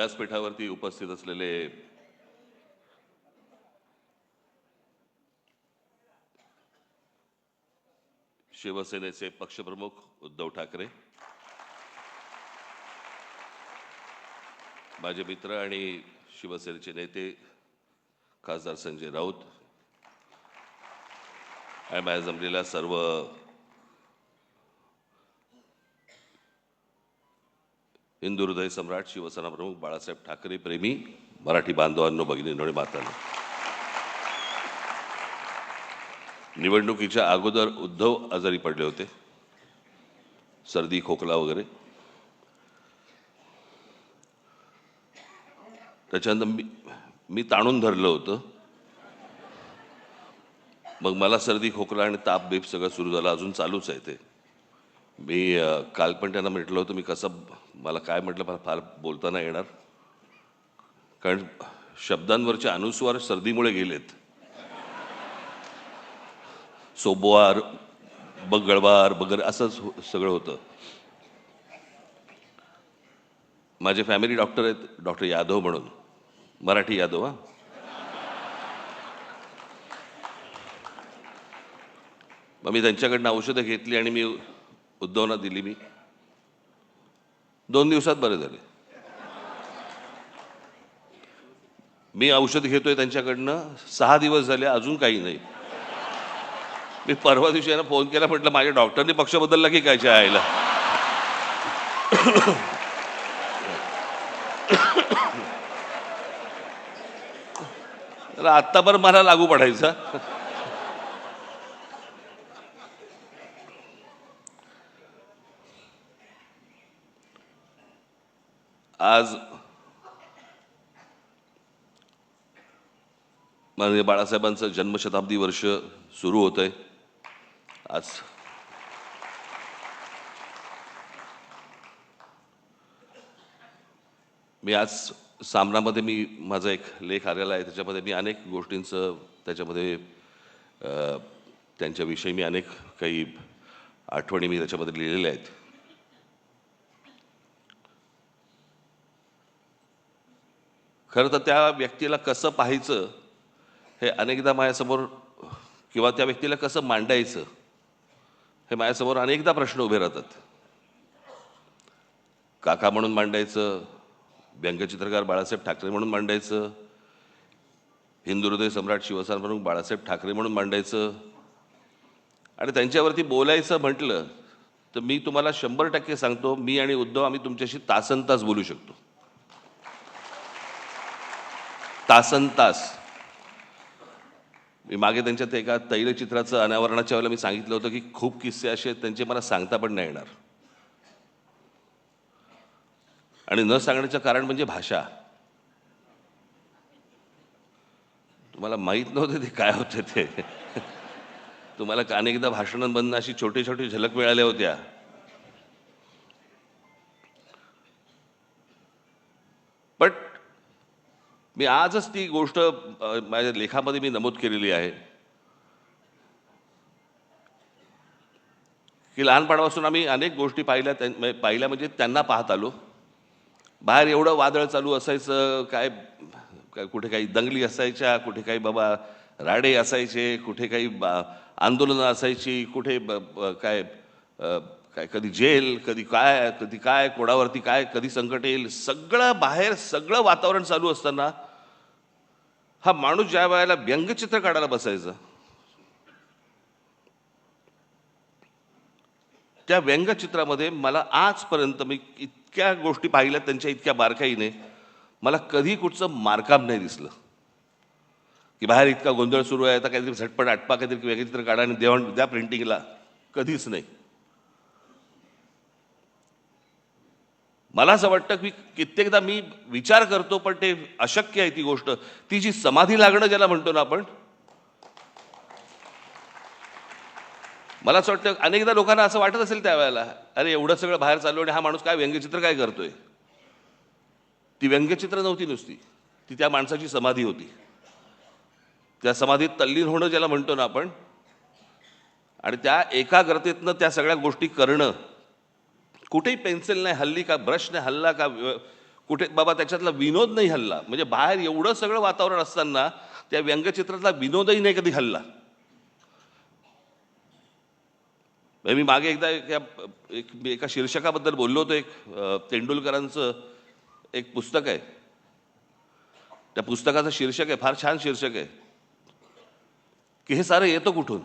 व्यासपीठावरती उपस्थित असलेले शिवसेनेचे पक्षप्रमुख उद्धव ठाकरे, माझे मित्र आणि शिवसेनेचे नेते खासदार संजय राऊत आणि माझ्या जमलेल्या सर्व हिंदू हृदय सम्राट शिवसेना प्रमुख बाळासाहेब ठाकरे प्रेमी मराठी बांधवांनो, भगिनींनो आणि मातांनो, निवडणुकीच्या अगोदर उद्धव आजारी पडले होते, सर्दी खोकला वगैरे. त्याच्यानंतर मी ताणून धरलं होतं. मग मला सर्दी खोकला आणि ताप बीप सगळं सुरू झालं, अजून चालूच आहे ते. मी काल पण त्यांना म्हटलं होतं, मी कसं मला काय म्हटलं, मला फार बोलता नाही येणार, कारण शब्दांवरचे अनुस्वार सर्दीमुळे गेलेत. सोमवार, मंगळवार वगैरे असं सगळं होतं. माझे फॅमिली डॉक्टर आहेत, डॉक्टर यादव म्हणून, मराठी यादव. मग मी त्यांच्याकडनं औषधं घेतली आणि मी उद्धवना दिली. मी 2 दिवसात बरे झाले. मी औषध घेतोय त्यांच्याकडनं 6 दिवस झाले, अजून काही नाही. मी परवा दिवशी यांना फोन केला, म्हटलं माझ्या डॉक्टरनी पक्ष बदलला की काय आईला. आत्ता पण मला लागू पडायचा. आज माननीय बाळासाहेबांचं जन्मशताब्दी वर्ष सुरू होत आहे. आज सामनामध्ये मी माझा एक लेख आलेला आहे, त्याच्यामध्ये मी अनेक गोष्टींचं त्याच्यामध्ये त्यांच्याविषयी मी अनेक काही आठवणी मी त्याच्यामध्ये लिहिलेल्या आहेत. खरं तर त्या व्यक्तीला कसं पाहायचं हे अनेकदा माझ्यासमोर, किंवा त्या व्यक्तीला कसं मांडायचं हे माझ्यासमोर अनेकदा प्रश्न उभे राहतात. काका म्हणून मांडायचं, व्यंगचित्रकार बाळासाहेब ठाकरे म्हणून मांडायचं, हिंदू हृदय सम्राट शिवसेना प्रमुख बाळासाहेब ठाकरे म्हणून मांडायचं, आणि त्यांच्यावरती बोलायचं म्हटलं तर मी तुम्हाला 100% सांगतो, मी आणि उद्धव आम्ही तुमच्याशी तासनतास बोलू शकतो. तासनतास. मी मागे त्यांच्यात एका तैलचित्राचं अनावरणाच्या वेळेला मी सांगितलं होतं की खूप किस्से असे आहेत त्यांचे मला सांगता पण नाही येणार. आणि न सांगण्याचं कारण म्हणजे भाषा. तुम्हाला माहीत नव्हते ते काय होते ते. तुम्हाला अनेकदा भाषणांमधून अशी छोटी छोटी झलक मिळाल्या होत्या. पण मी आजच ती गोष्ट माझ्या लेखामध्ये मी नमूद केलेली आहे की लहानपणापासून आम्ही अनेक गोष्टी पाहिल्या म्हणजे त्यांना पाहत आलो. बाहेर एवढं वादळ चालू असायचं, काय कुठे काही दंगली असायच्या, कुठे काही बाबा राडे असायचे, कुठे काही आंदोलनं असायची, कुठे काय काय कधी जेल, कधी काय कोणावरती काय कधी संकट येईल, सगळं बाहेर सगळं वातावरण चालू असताना हा माणूस ज्या वेळेला व्यंगचित्र काढायला बसायचा, त्या व्यंगचित्रामध्ये मला आजपर्यंत मी इतक्या गोष्टी पाहिल्या त्यांच्या इतक्या बारकाईने, मला कधी कुठचं मारकाम नाही दिसलं की बाहेर इतका गोंधळ सुरू आहे, आता काहीतरी झटपट आटपा काहीतरी व्यंगचित्र काढा आणि द्या प्रिंटिंगला. कधीच नाही. मला असं वाटतं की कित्येकदा मी विचार करतो, पण ते अशक्य आहे ती गोष्ट. ती जी समाधी लागणं ज्याला म्हणतो ना आपण, मला असं वाटतं अनेकदा लोकांना असं वाटत असेल त्यावेळेला, अरे एवढं सगळं बाहेर चालू आणि हा माणूस काय व्यंगचित्र काय करतोय. ती व्यंगचित्र नव्हती नुसती, ती त्या माणसाची समाधी होती. त्या समाधीत तल्लीन होणं ज्याला म्हणतो ना आपण, आणि त्या एकाग्रतेतनं त्या सगळ्या गोष्टी करणं. कुठेही पेन्सिल नाही हल्ली, का ब्रश नाही हल्ला, का कुठे बाबा त्याच्यातला विनोद नाही हल्ला. म्हणजे बाहेर एवढं सगळं वातावरण असताना त्या व्यंगचित्रातला विनोदही नाही कधी हल्ला. मी मागे एकदा एका शीर्षकाबद्दल बोललो होतो. तेंडुलकरांचं एक पुस्तक आहे. त्या पुस्तकाचं शीर्षक आहे, फार छान शीर्षक आहे, की हे सारं येतं कुठून.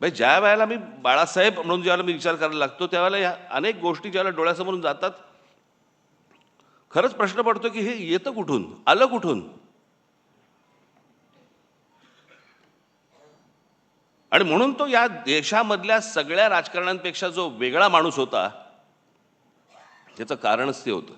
भाई ज्या वेळेला मी बाळासाहेब म्हणून ज्यावेळेला मी विचार करायला लागतो त्यावेळेला या अनेक गोष्टी ज्यावेळेला डोळ्यासमोरून जातात, खरंच प्रश्न पडतो की हे येतं कुठून, आलं कुठून. आणि म्हणून तो या देशामधल्या सगळ्या राजकारण्यांपेक्षा जो वेगळा माणूस होता, त्याचं कारणच ते होतं.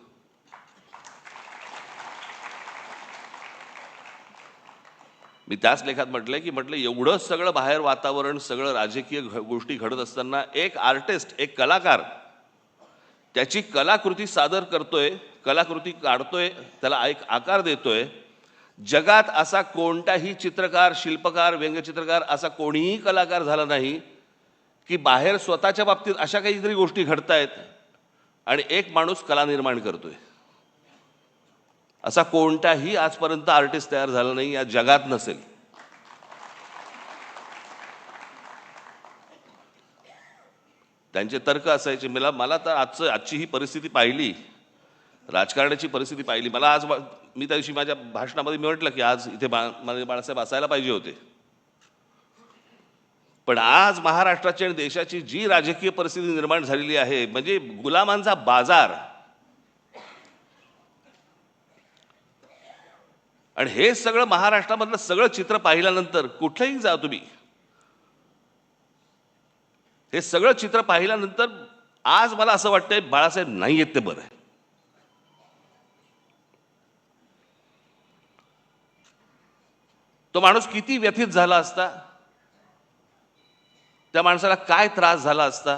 मी त्याच लेखात म्हटलं एवढं सगळं बाहेर वातावरण, सगळं राजकीय गोष्टी घडत असताना एक आर्टिस्ट, एक कलाकार त्याची कलाकृती सादर करतोय, कलाकृती काढतोय, त्याला एक आकार देतोय. जगात असा कोणताही चित्रकार, शिल्पकार, व्यंगचित्रकार असा कोणीही कलाकार झाला नाही की बाहेर स्वतःच्या बाबतीत अशा काहीतरी गोष्टी घडतायत आणि एक माणूस कला निर्माण करतोय. असा कोणताही आजपर्यंत आर्टिस्ट तयार झाला नाही, या जगात नसेल. त्यांचे तर्क असायचे. मला तर आजची ही परिस्थिती पाहिली, राजकारणाची परिस्थिती पाहिली. मी त्या दिवशी माझ्या भाषणामध्ये म्हटलं की आज इथे बाळासाहेब असायला पाहिजे होते. पण आज महाराष्ट्राची आणि देशाची जी राजकीय परिस्थिती निर्माण झालेली आहे, म्हणजे गुलामांचा बाजार, आणि हे सगळं महाराष्ट्रामधलं सगळं चित्र पाहिल्यानंतर कुठेही जा तुम्ही, हे सगळं चित्र पाहिल्यानंतर आज मला असं वाटतंय बाळासाहेब नाही येत ते बरं आहे. तो माणूस किती व्यथित झाला असता, त्या माणसाला काय त्रास झाला असता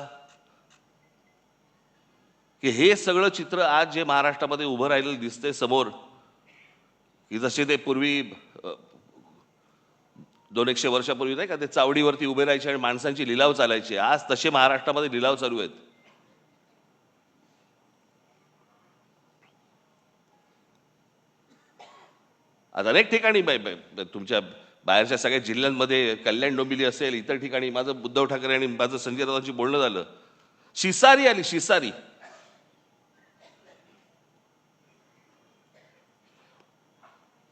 की हे सगळं चित्र आज जे महाराष्ट्रामध्ये उभं राहिलेलं दिसतंय समोर, की जसे ते पूर्वी 200-100 वर्षापूर्वी नाही का ते चावडीवरती उभे राहायचे आणि माणसांची लिलाव चालायचे, आज तसे महाराष्ट्रामध्ये लिलाव चालू आहेत. आज अनेक ठिकाणी तुमच्या बाहेरच्या सगळ्या जिल्ह्यांमध्ये, कल्याण डोंबिवली असेल, इतर ठिकाणी माझं उद्धव ठाकरे आणि माझं संजय राऊतांची बोलणं झालं. शिसारी आली, शिसारी.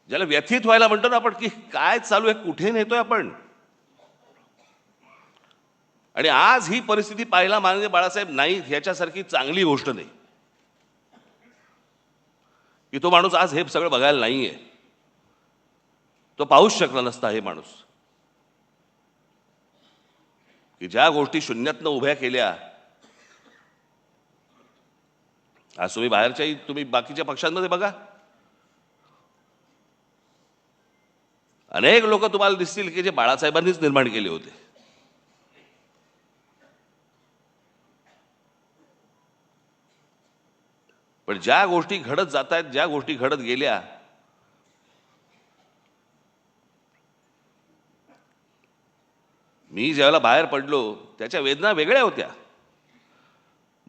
ज्याला व्यथित व्हायला म्हणतो ना आपण, की काय चालू आहे, कुठे नेतोय आपण. आणि आज ही परिस्थिती पाहायला म्हणजे बाळासाहेब नाही ह्याच्यासारखी चांगली गोष्ट नाही की तो माणूस आज हे सगळं बघायला नाहीये. तो पाहूच शकला नसता हे माणूस, की ज्या गोष्टी शून्यातनं उभ्या केल्या. आज तुम्ही बाकीच्या पक्षांमध्ये बघा, अनेक लोक तुम्हाला दिसतील की जे बाळासाहेबांनीच निर्माण केले होते. पण ज्या गोष्टी घडत जात आहेत, ज्या गोष्टी घडत गेल्या, मी ज्यावेळेला बाहेर पडलो त्याच्या वेदना वेगळ्या होत्या.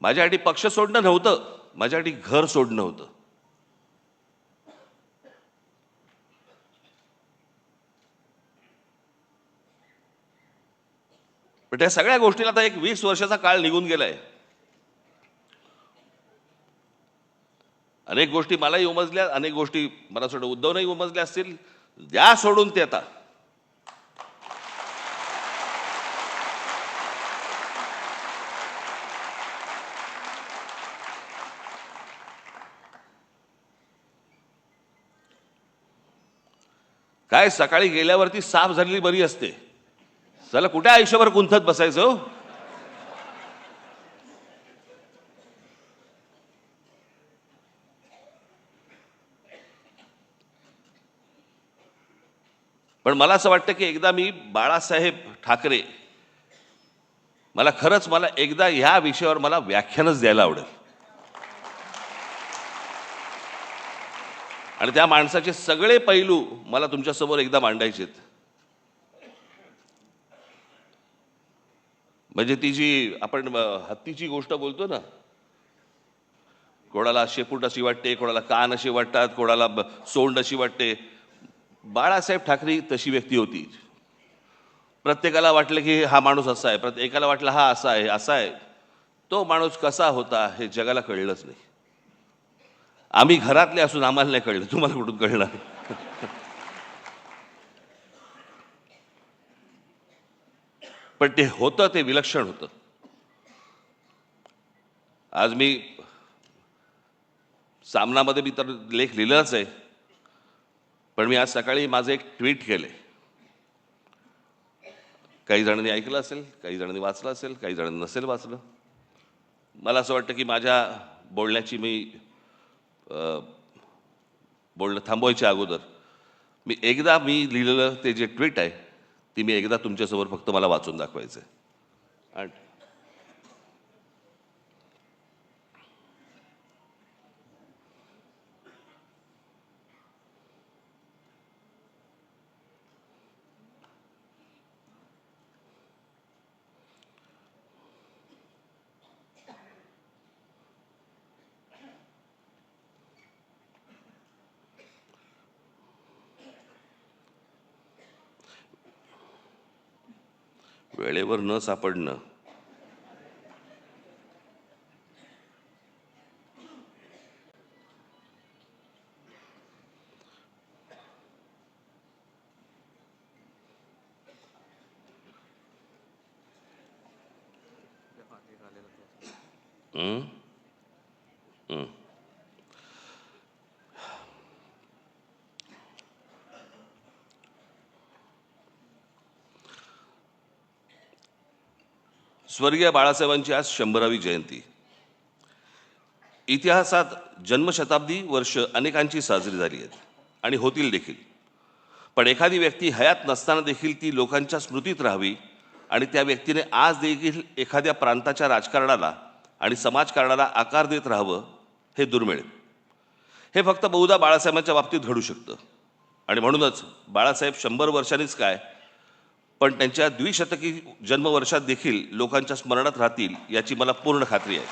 माझ्यासाठी पक्ष सोडणं नव्हतं, माझ्यासाठी घर सोडणं होतं. पण त्या सगळ्या गोष्टीला आता एक 20 वर्षाचा काळ निघून गेलाय. अनेक गोष्टी मलाही उमजल्या, अनेक गोष्टी मला सोडून उद्धवनही उमजल्या असतील. द्या सोडून ते आता. काय सकाळी गेल्यावरती साफ झालेली बरी असते, चला कुठे आयुष्यभर गुंतत बसायचं. पण मला असं वाटतं की एकदा मी बाळासाहेब ठाकरे, मला एकदा ह्या विषयावर मला व्याख्यानच द्यायला आवडेल. आणि त्या माणसाचे सगळे पैलू मला तुमच्या समोर एकदा मांडायचे. म्हणजे ती जी आपण हत्तीची गोष्ट बोलतो ना, कोणाला शेपूट अशी वाटते, कोणाला कान असे वाटतात, कोणाला सोंड अशी वाटते. बाळासाहेब ठाकरे तशी व्यक्ती होती. प्रत्येकाला वाटलं की हा माणूस असा आहे, प्रत्येकाला वाटलं हा असा आहे असा आहे. तो माणूस कसा होता हे जगाला कळलंच नाही. आम्ही घरातले असून आम्हाला नाही कळलं, तुम्हाला कुठून कळणार? पण ते होतं, ते विलक्षण होतं. आज मी सामनामध्ये मी तर लेख लिहिलाच आहे, पण मी आज सकाळी माझं एक ट्विट केलंय. काही जणांनी ऐकलं असेल, काही जणांनी वाचलं असेल, काही जणांनी नसेल वाचलं. मला असं वाटतं की माझ्या बोलण्याची बोलणं थांबवायच्या अगोदर एकदा मी लिहिलेलं ते जे ट्विट आहे ती मी एकदा तुमच्यासमोर फक्त मला वाचून दाखवायचं आहे. आणि वेळेवर न सापडणं हं? हं. स्वर्गीय बाळासाहेबांची आज 100वी जयंती. इतिहासात जन्मशताब्दी वर्ष अनेकांची साजरी झाली आहेत आणि होतील देखील. पण एखादी व्यक्ती हयात नसताना देखील ती लोकांच्या स्मृतीत राहावी आणि त्या व्यक्तीने आज देखील एखाद्या प्रांताच्या राजकारणाला आणि समाजकारणाला आकार देत राहावं, हे दुर्मिळ. हे फक्त बहुधा बाळासाहेबांच्या बाबतीत घडू शकतं. आणि म्हणूनच बाळासाहेब 100 वर्षांनीच काय, पण त्यांच्या द्विशतकी जन्मवर्षात देखील लोकांच्या स्मरणात राहतील याची मला पूर्ण खात्री आहे.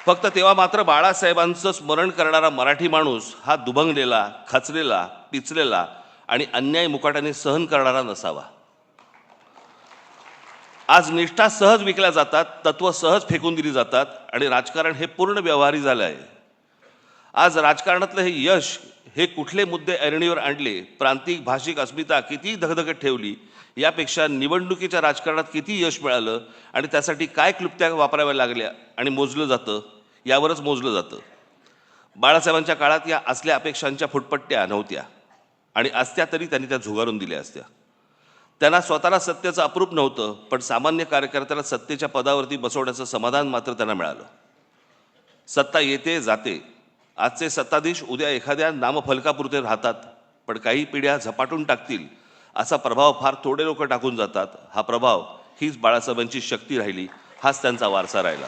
फक्त तेव्हा मात्र बाळासाहेबांचं स्मरण करणारा मराठी माणूस हा दुभंगलेला, खचलेला, पिचलेला आणि अन्याय मुकाट्याने सहन करणारा नसावा. आज निष्ठा सहज विकल्या जातात, तत्व सहज फेकून दिली जातात आणि राजकारण हे पूर्ण व्यवहारी झालं आहे. आज राजकारणातलं हे यश, हे कुठले मुद्दे ऐरणीवर आणले, प्रांतिक भाषिक अस्मिता किती धगधगत ठेवली, यापेक्षा निवडणुकीच्या राजकारणात किती यश मिळालं आणि त्यासाठी काय क्लुप्त्या वापराव्या लागल्या आणि मोजलं जातं, यावरच मोजलं जातं. बाळासाहेबांच्या काळात या असल्या अपेक्षांच्या फुटपट्ट्या नव्हत्या आणि असत्या तरी त्यांनी त्या झुगारून दिल्या असत्या. त्यांना स्वतःला सत्तेचं अप्रूप नव्हतं, पण सामान्य कार्यकर्त्याला सत्तेच्या पदावरती बसवण्याचं समाधान मात्र त्यांना मिळालं. सत्ता येते जाते. आजचे सत्ताधीश उद्या एखाद्या नामफलकापुरते राहतात, पण काही पिढ्या झपाटून टाकतील असा प्रभाव फार थोडे लोक टाकून जातात. हा प्रभाव हीच बाळासाहेबांची शक्ती राहिली, हाच त्यांचा वारसा राहिला.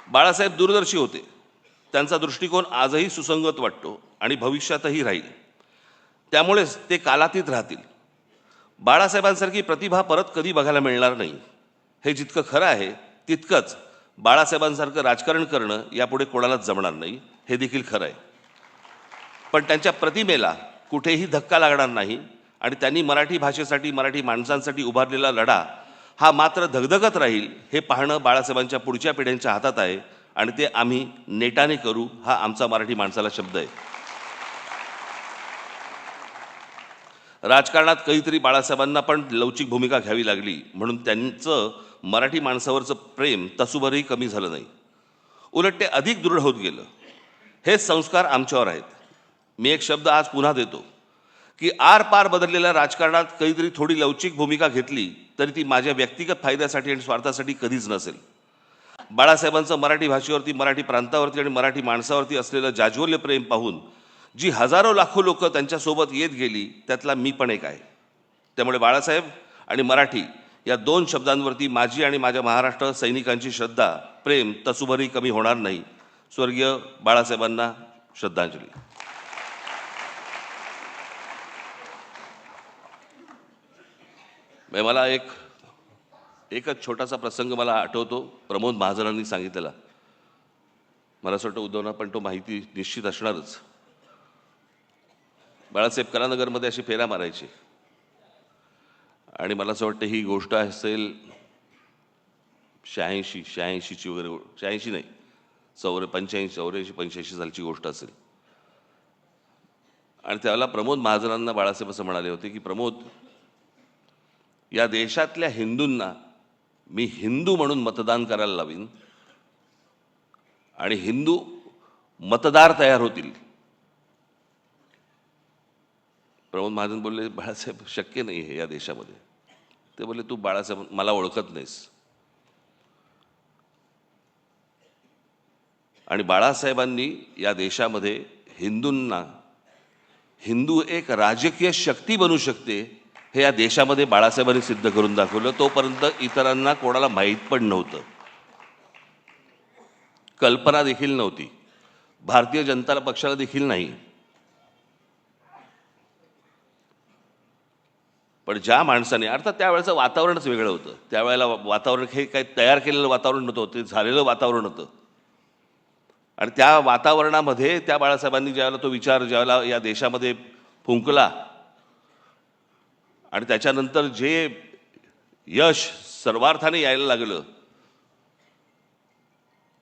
बाळासाहेब दूरदर्शी होते. त्यांचा दृष्टिकोन आजही सुसंगत वाटतो आणि भविष्यातही राहील. त्यामुळेच ते कालातीत राहतील. बाळासाहेबांसारखी प्रतिभा परत कधी बघायला मिळणार नाही, हे जितकं खरं आहे तितकंच बाळासाहेबांसारखं राजकारण करणं यापुढे कोणालाच जमणार नाही, हे देखील खरं आहे. पण त्यांच्या प्रतिमेला कुठेही धक्का लागणार नाही आणि त्यांनी मराठी भाषेसाठी, मराठी माणसांसाठी उभारलेला लढा हा मात्र धगधगत राहील, हे पाहणं बाळासाहेबांच्या पुढच्या पिढ्यांच्या हातात आहे आणि ते आम्ही नेटाने करू, हा आमचा मराठी माणसाला शब्द आहे. राजकारणात कधीतरी बाळासाहेबांना पण लवचिक भूमिका घ्यावी लागली, म्हणून त्यांचं मराठी माणसावरचं प्रेम तसूभरही कमी झालं नाही, उलट ते अधिक दृढ होत गेलं. हेच संस्कार आमच्यावर आहेत. मी एक शब्द आज पुन्हा देतो की आरपार बदललेल्या राजकारणात कधीतरी थोडी लवचिक भूमिका घेतली तरी ती माझ्या व्यक्तिगत फायद्यासाठी आणि स्वार्थासाठी कधीच नसेल. बाळासाहेबांचं मराठी भाषेवरती, मराठी प्रांतावरती आणि मराठी माणसावरती असलेलं जाज्वल्य प्रेम पाहून जी हजारो लाखो लोक त्यांच्यासोबत येत गेली, त्यातला मी पण एक आहे. त्यामुळे बाळासाहेब आणि मराठी या दोन शब्दांवरती माझी आणि माझ्या महाराष्ट्र सैनिकांची श्रद्धा, प्रेम तसूभरही कमी होणार नाही. स्वर्गीय बाळासाहेबांना श्रद्धांजली. मला एकच छोटासा प्रसंग मला आठवतो, प्रमोद महाजनांनी सांगितलेला. मला असं वाटतं उद्धवना पण तो माहिती निश्चित असणारच. बाळासाहेब कलानगरमध्ये अशी फेऱ्या मारायची आणि मला असं वाटतं ही गोष्ट असेल 86ची वगैरे, 86 नाही, 85 सालची गोष्ट असेल. आणि त्यावेळेला प्रमोद महाजनांना बाळासाहेब असं म्हणाले होते की प्रमोद, या देशातल्या हिंदूंना मी हिंदू म्हणून मतदान करायला लावीन आणि हिंदू मतदार तयार होतील. प्रमोद महाजन बोलले, बाळासाहेब शक्य नाही हे या देशामध्ये. ते बोलले, तू बाळासाहेब मला ओळखत नाहीस. आणि बाळासाहेबांनी या देशामध्ये हिंदूंना, हिंदू एक राजकीय शक्ती बनू शकते हे या देशामध्ये बाळासाहेबांनी सिद्ध करून दाखवलं. तोपर्यंत इतरांना कोणाला माहीत पण नव्हतं, कल्पना देखील नव्हती, भारतीय जनता पक्षाला देखील नाही. पण ज्या माणसाने, अर्थात त्यावेळेचं वातावरणच वेगळं होतं. त्यावेळेला वातावरण हे काही तयार केलेलं वातावरण नव्हतं, ते झालेलं वातावरण होतं. आणि त्या वातावरणामध्ये त्या बाळासाहेबांनी ज्यावेळेला तो विचार ज्यावेळेला या देशामध्ये फुंकला आणि त्याच्यानंतर जे यश सर्वार्थाने यायला लागलं,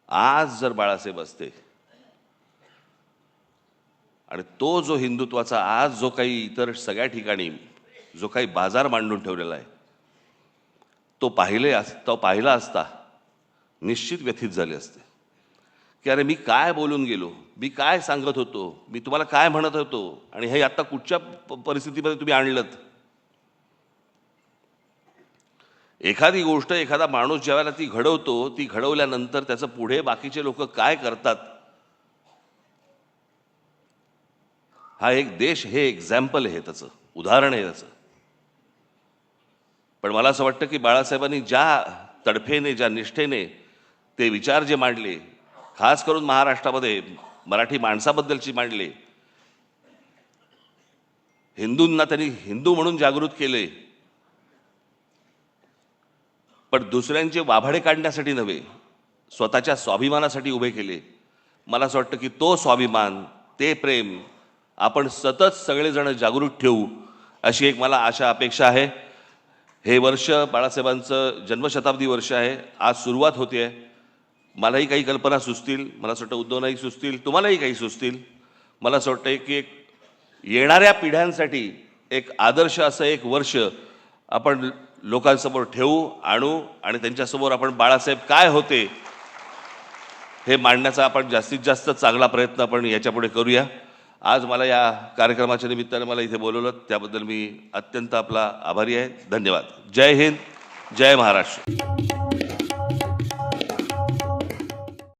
आज जर बाळासाहेब असते आणि तो जो हिंदुत्वाचा आज जो काही इतर सगळ्या ठिकाणी जो काही बाजार मांडून ठेवलेला आहे, तो पाहिला असता निश्चित व्यथित झाले असते की अरे मी काय बोलून गेलो, मी काय सांगत होतो, मी तुम्हाला काय म्हणत होतो आणि हे आता कुठच्या परिस्थितीमध्ये तुम्ही आणलं. एखादी गोष्ट, एखादा माणूस ज्यावेळेला ती घडवतो, ती घडवल्यानंतर त्याचं पुढे बाकीचे लोक काय करतात, हा एक देश, हे एक्झाम्पल आहे, त्याचं उदाहरण आहे त्याचं. पण मला असं वाटतं की बाळासाहेबांनी ज्या तडफेने, ज्या निष्ठेने ते विचार जे मांडले, खास करून महाराष्ट्रामध्ये मराठी माणसाबद्दलची मांडले, हिंदूंना त्यांनी हिंदू म्हणून जागृत केले, पण दुसऱ्यांचे वाभाडे काढण्यासाठी नव्हे, स्वतःच्या स्वाभिमानासाठी उभे केले. मला असं वाटतं की तो स्वाभिमान, ते प्रेम आपण सतत सगळेजण जागृत ठेवू, अशी एक मला आशा, अपेक्षा आहे. हे वर्ष बाळासाहेबांचं जन्मशताब्दी वर्ष आहे, आज सुरुवात होते आहे. मलाही काही कल्पना सुचतील, मला असं वाटतं उद्धवनाही सुचतील, तुम्हालाही काही सुचतील. मला असं वाटतं की एक येणाऱ्या पिढ्यांसाठी एक आदर्श असं एक वर्ष आपण लोकांसमोर ठेवू, आणू आणि त्यांच्यासमोर आपण बाळासाहेब काय होते हे मांडण्याचा आपण जास्तीत जास्त चांगला प्रयत्न आपण याच्यापुढे करूया. आज मला या कार्यक्रमाच्या निमित्ताने मला इथे बोलवलं, त्याबद्दल मी अत्यंत आपला आभारी आहे. धन्यवाद. जय हिंद, जय महाराष्ट्र.